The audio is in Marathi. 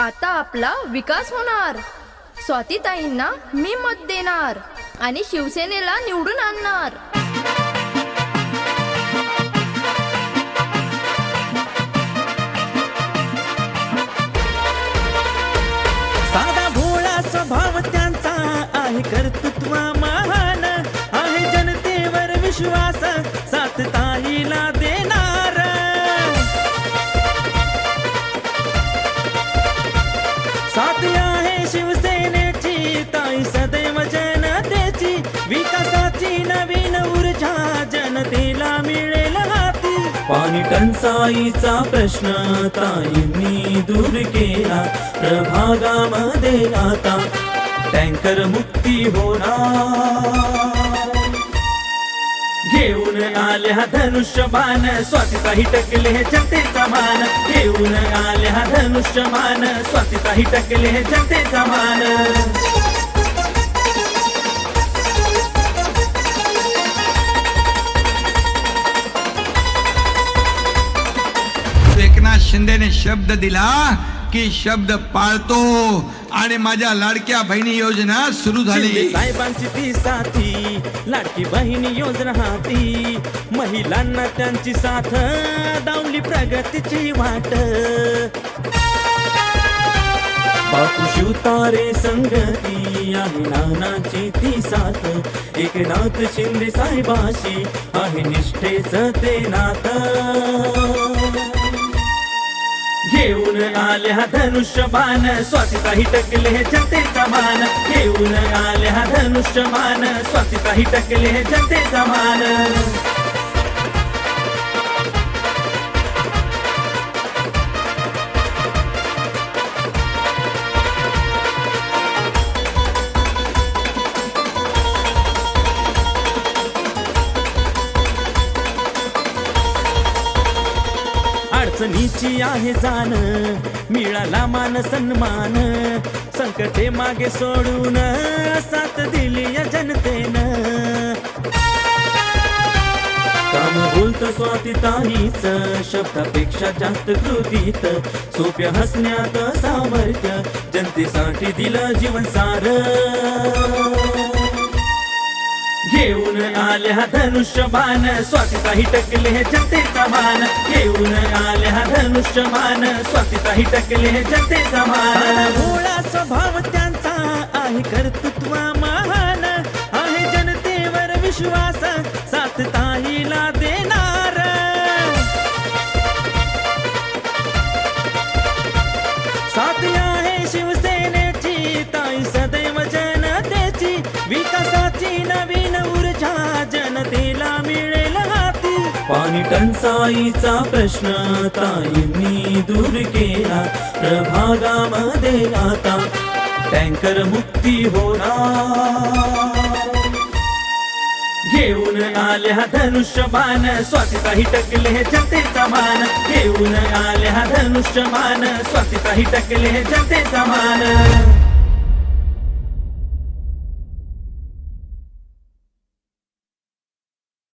आता आपला विकास होणार. स्वातीताईंना मी मत देणार आणि शिवसेनेला निवडून आणणार. साधा भोळा स्वभाव त्यांचा आहे, कर्तृत्व महान आहे, जनतेवर विश्वास साथ ताईला देणार. साथ आहे शिवसेनेची, ताई सदैव जनतेची, विकासाची नवीन ऊर्जा जनतेला मिळेल हाती. पाणी टंचाईचा प्रश्न ताईंनी दूर केला, प्रभागामध्ये आता टँकर मुक्ती होणार. घेऊन आल्या धनुष्यबाण, स्वातीताई टकले जनतेचा मान. घेऊन आल्या धनुष्यबाण, स्वातीताई टकले जनतेचा मान. एकनाथ शिंदेने शब्द दिला की शब्द पाळतो आणि माझ्या लाडक्या बहिणी योजना सुरू झाली. शिंदे साहेबांची ती साथी, लाडकी बहिणी योजना हाती, महिलांना त्यांची साथ, दावली प्रगतीची वाट. बापू शिवतारे संगती आहे, नानाची ती साथ, एकनाथ शिंदे साहेबाशी आहे निष्ठेच ते नातं. घेऊन आल्या धनुष्यबाण, स्वातीताई टकले जनतेचा मान. घेऊन आल्या धनुष्यबाण, स्वातीताई टकले जनतेचा मान. अडचणीची आहे जाण, मिळाला मान सन्मान, संकटे मागे सोडून साथ दिली या जनतेनं. काम बोलत स्वातीताईच, शब्दापेक्षा जास्त कृतीत, सोप्या हसण्यात सामर्थ्य, जनतेसाठी दिलं जीवन सार. घेऊन आल्या धनुष्यबाण, स्वातीताई टकले जनतेचा मान. घेऊन आल्या धनुष्यबाण, स्वातीताई टकले जनतेचा मान. भोळा स्वभाव त्यांचा आहे, कर्तृत्व महान आहे, जनतेवर विश्वास साथ ताईला देणार. साथ आहे शिवसेनेची, ताई सदैव जनतेची, विकासाची नवीन ऊर्जा जनतेला मिळेल हाती. पाणी टंचाईचा प्रश्न ताईंनी दूर केला, प्रभागामध्ये आता टँकर मुक्ती होणार. घेऊन आल्या धनुष्यबाण, स्वातीताई टकले जनतेचा मान. घेऊन आल्या धनुष्यबाण, स्वातीताई टकले जनतेचा मान.